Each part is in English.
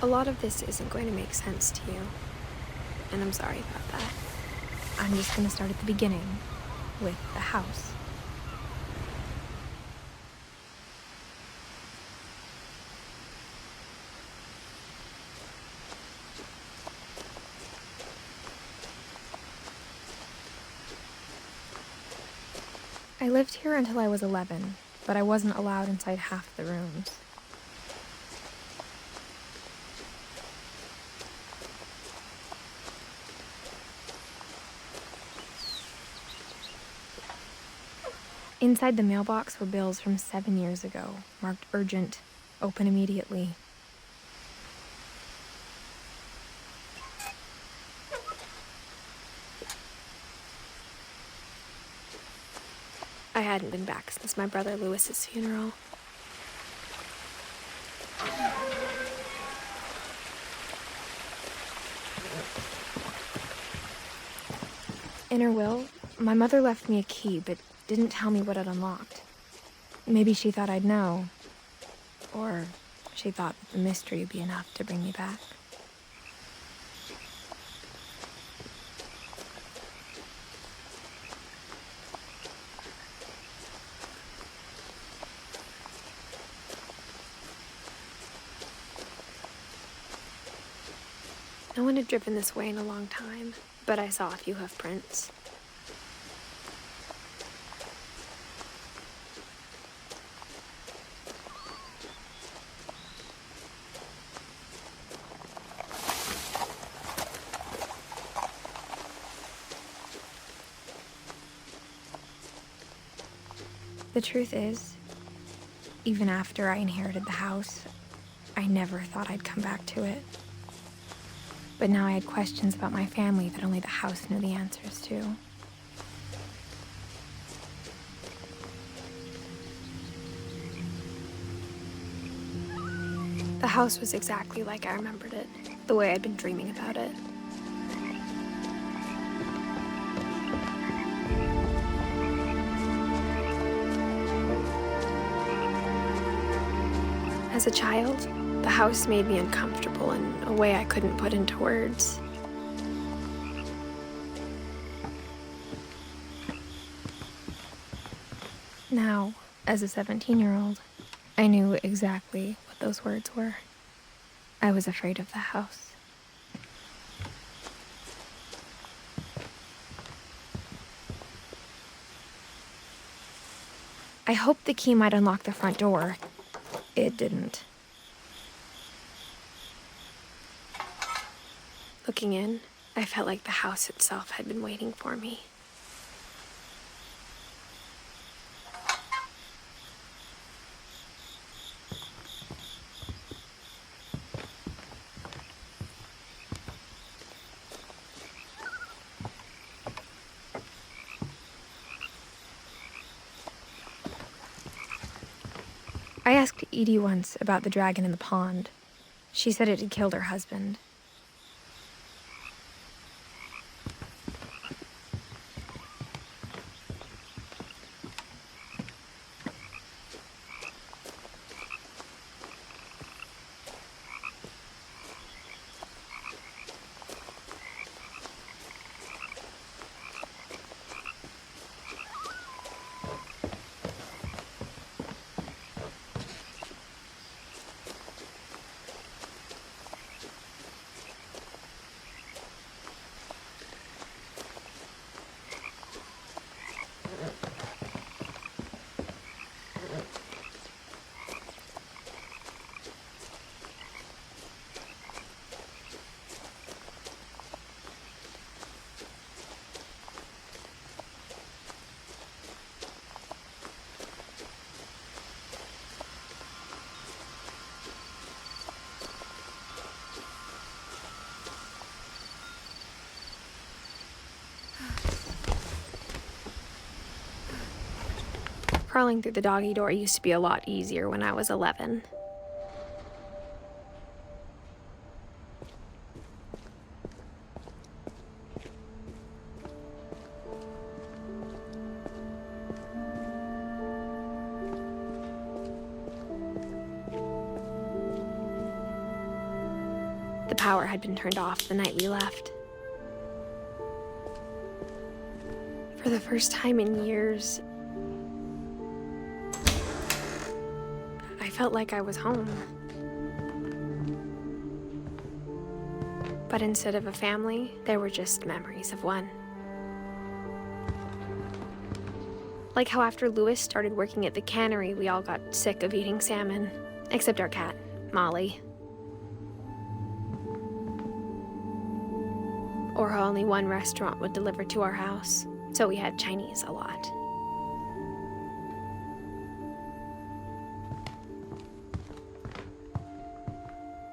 lot of this isn't going to make sense to you, and I'm sorry about that. I'm just gonna start at the beginning, with the house. I lived here until I was 11, but I wasn't allowed inside half the rooms. Inside the mailbox were bills from 7 years ago, marked urgent, open immediately. I hadn't been back since my brother Lewis's funeral. In her will, my mother left me a key, but didn't tell me what it unlocked. Maybe she thought I'd know. Or she thought that the mystery would be enough to bring me back. No one had driven this way in a long time, but I saw a few hoof prints. The truth is, even after I inherited the house, I never thought I'd come back to it. But now I had questions about my family that only the house knew the answers to. The house was exactly like I remembered it, the way I'd been dreaming about it. As a child, the house made me uncomfortable in a way I couldn't put into words. Now, as a 17-year-old, I knew exactly what those words were. I was afraid of the house. I hoped the key might unlock the front door. It didn't. Looking in, I felt like the house itself had been waiting for me. I asked Edie once about the dragon in the pond. She said it had killed her husband. Crawling through the doggy door used to be a lot easier when I was 11. power had been turned off the night we left. For the first time in years, I felt like I was home. But instead of a family, there were just memories of one. Like how after Louis started working at the cannery, we all got sick of eating salmon, except our cat, Molly. Or how only one restaurant would deliver to our house, so we had Chinese a lot.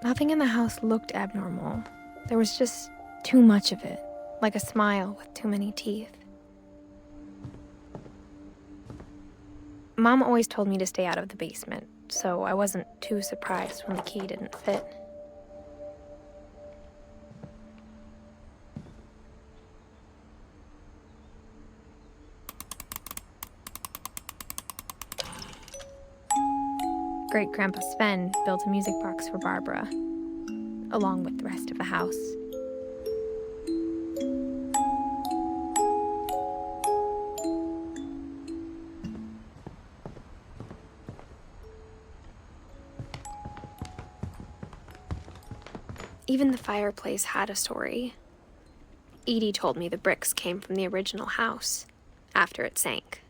Nothing in the house looked abnormal. There was just too much of it, like a smile with too many teeth. Mom always told me to stay out of the basement, so I wasn't too surprised when the key didn't fit. Great-Grandpa Sven built a music box for Barbara, along with the rest of the house. Even the fireplace had a story. Edie told me the bricks came from the original house, after it sank.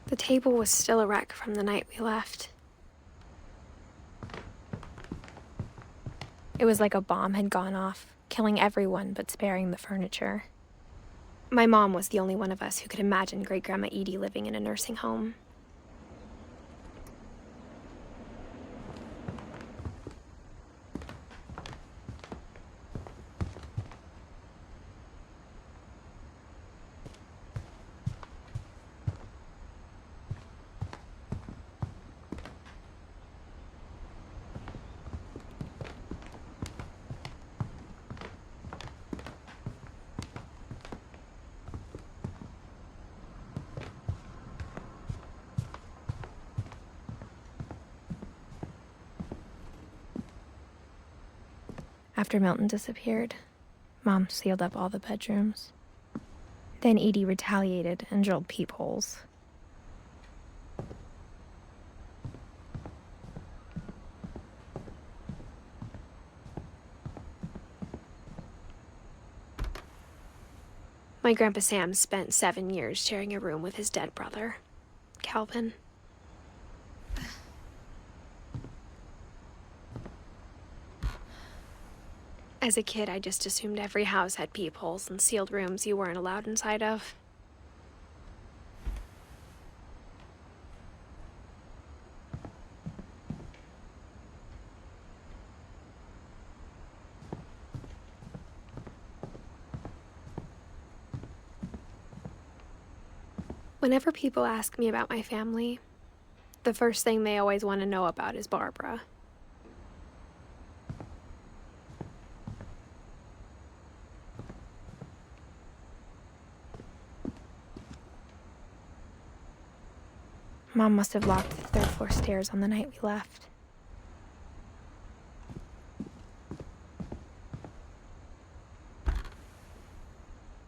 The table was still a wreck from the night we left. It was like a bomb had gone off, killing everyone but sparing the furniture. My mom was the only one of us who could imagine Great-Grandma Edie living in a nursing home. After Milton disappeared, Mom sealed up all the bedrooms. Then Edie retaliated and drilled peepholes. My Grandpa Sam spent 7 years sharing a room with his dead brother, Calvin. As a kid, I just assumed every house had peepholes and sealed rooms you weren't allowed inside of. Whenever people ask me about my family, the first thing they always want to know about is Barbara. Mom must have locked the third-floor stairs on the night we left.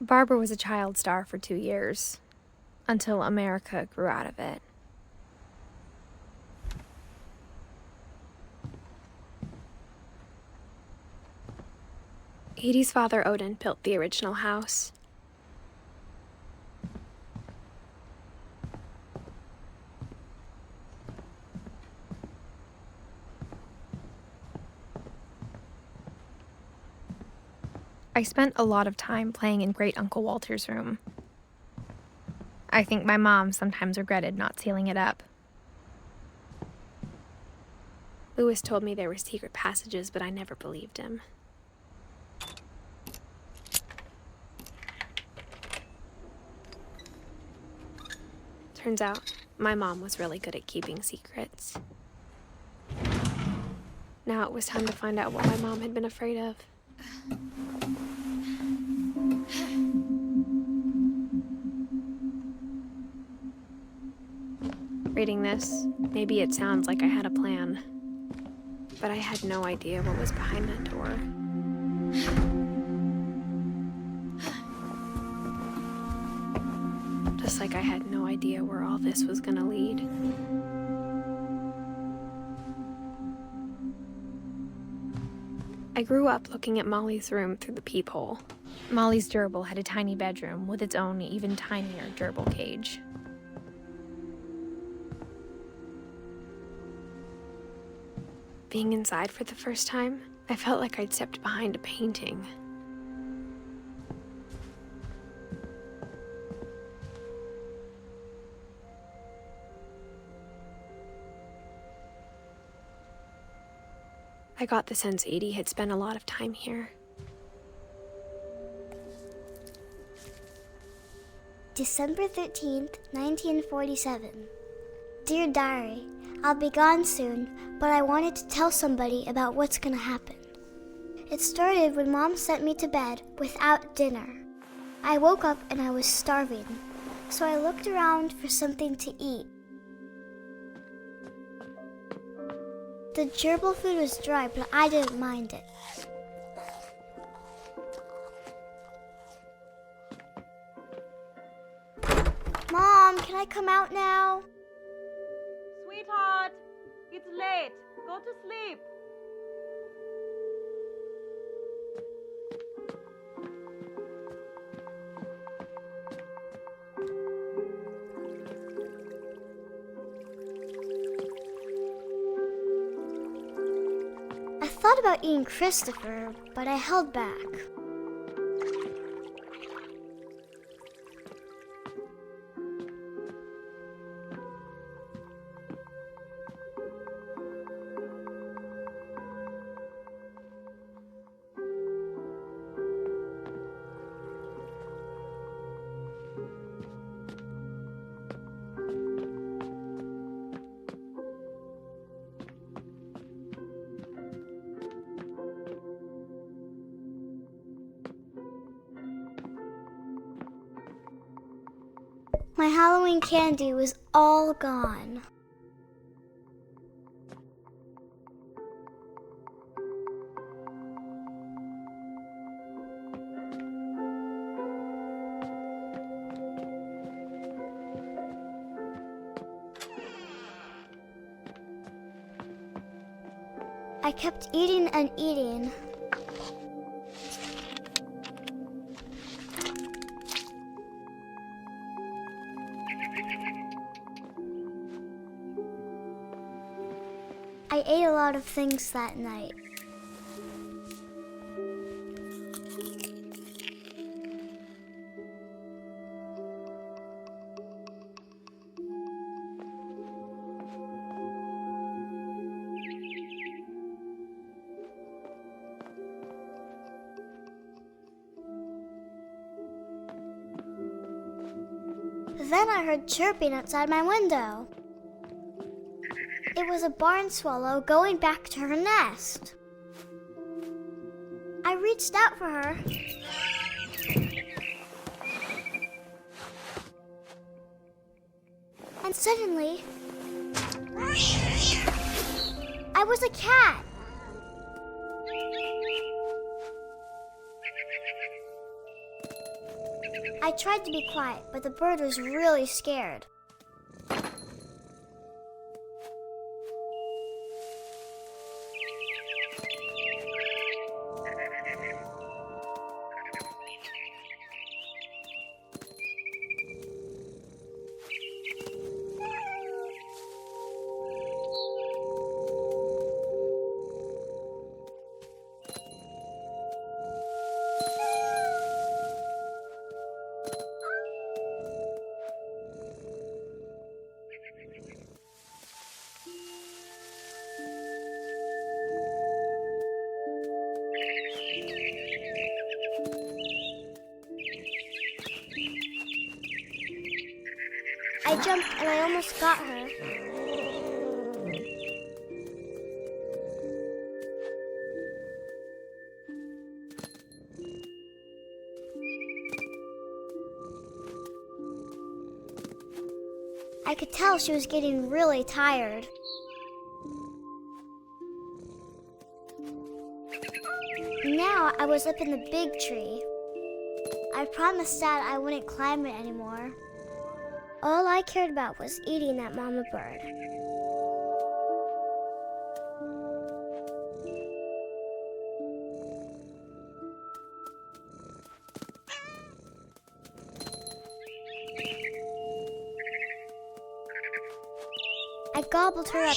Barbara was a child star for 2 years, until America grew out of it. Edie's father, Odin, built the original house. I spent a lot of time playing in Great Uncle Walter's room. I think my mom sometimes regretted not sealing it up. Louis told me there were secret passages, but I never believed him. Turns out, my mom was really good at keeping secrets. Now it was time to find out what my mom had been afraid of. Reading this, Maybe it sounds like I had a plan, but I had no idea what was behind that door. Just like I had no idea where all this was gonna lead. I grew up looking at Molly's room through the peephole. Molly's gerbil had a tiny bedroom with its own even tinier gerbil cage. Being inside for the first time, I felt like I'd stepped behind a painting. I got the sense Edie had spent a lot of time here. December 13th, 1947. Dear Diary, I'll be gone soon, but I wanted to tell somebody about what's gonna happen. It started when Mom sent me to bed without dinner. I woke up and I was starving, so I looked around for something to eat. The gerbil food was dry, but I didn't mind it. Mom, can I come out now? Sweetheart, it's late. Go to sleep. I thought about eating Christopher, but I held back. My Halloween candy was all gone. I kept eating and eating. I ate a lot of things that night. Then I heard chirping outside my window. It was a barn swallow going back to her nest. I reached out for her. And suddenly, I was a cat. I tried to be quiet, but the bird was really scared. I jumped and I almost got her. I could tell she was getting really tired. Now I was up in the big tree. I promised Dad I wouldn't climb it anymore. All I cared about was eating that mama bird. I gobbled her up.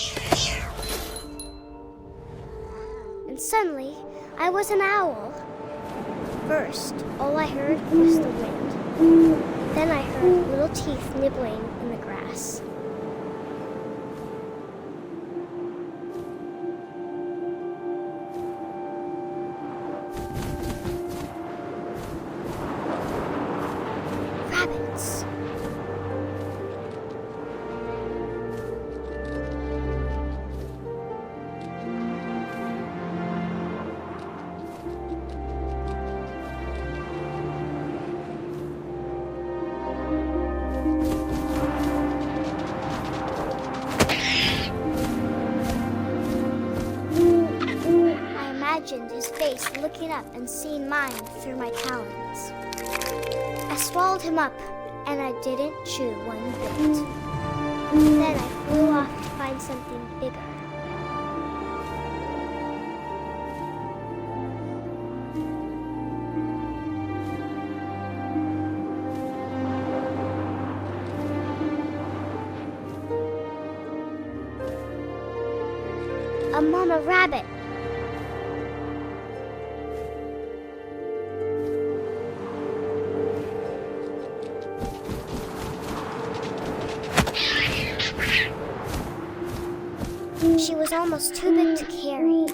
And suddenly, I was an owl. First, all I heard was the wind. Then I heard little teeth nibbling in the grass. Rabbits. His face looking up and seeing mine through my talons. I swallowed him up, and I didn't chew one bit. Then I flew off to find something bigger. A mama rabbit. She was almost too big to carry.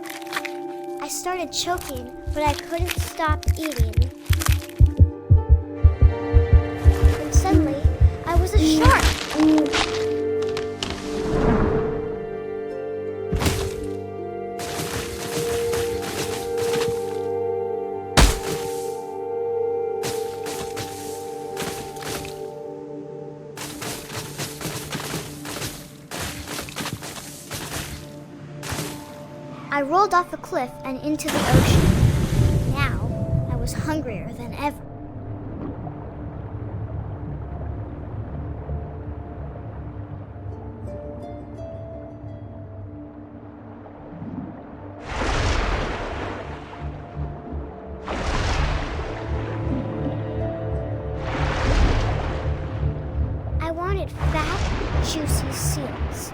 I started choking, but I couldn't stop eating. And suddenly, I was a shark. I rolled off a cliff and into the ocean. Now, I was hungrier than ever. I wanted fat, juicy seals.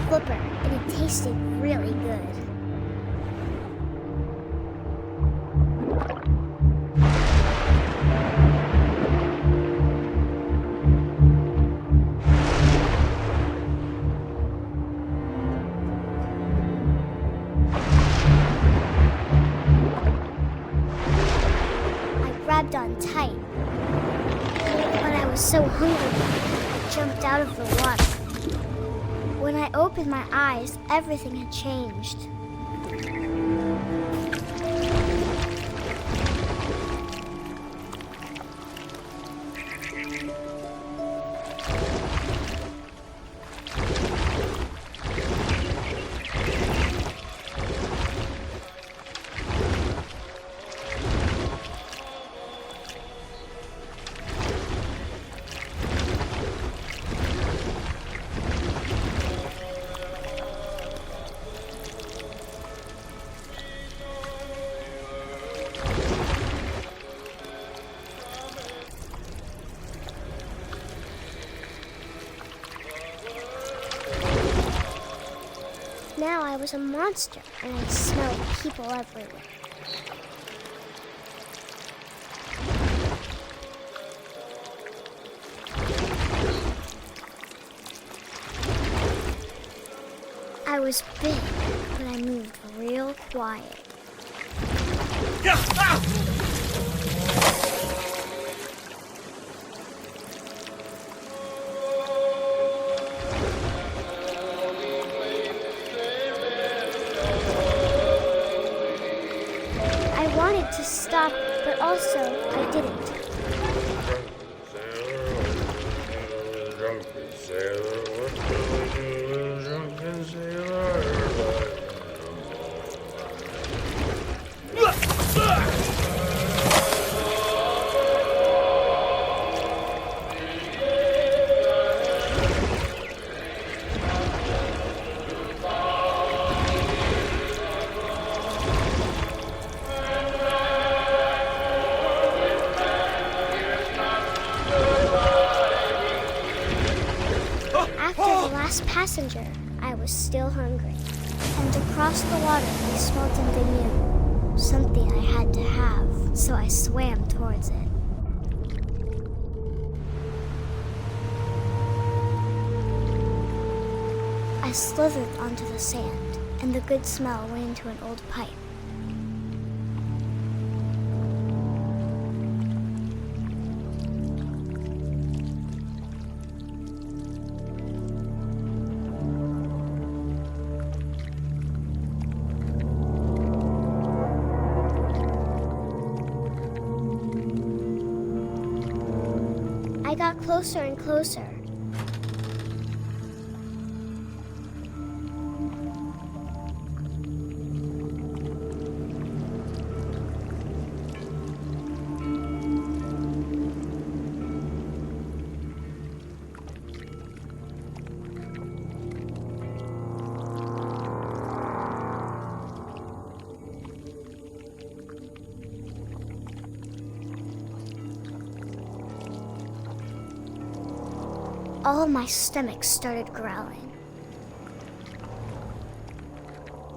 Flipper, and it tasted really good. I grabbed on tight, but I was so hungry, I jumped out of the water. When I opened my eyes, everything had changed. Now I was a monster, and I smelled people everywhere. I was big, but I moved real quiet. I wanted to stop, but also I didn't. After the last passenger, I was still hungry. And across the water, I smelled something new. Something I had to have, so I swam towards it. I slithered onto the sand, and the good smell went into an old pipe. I got closer and closer. All my stomach started growling.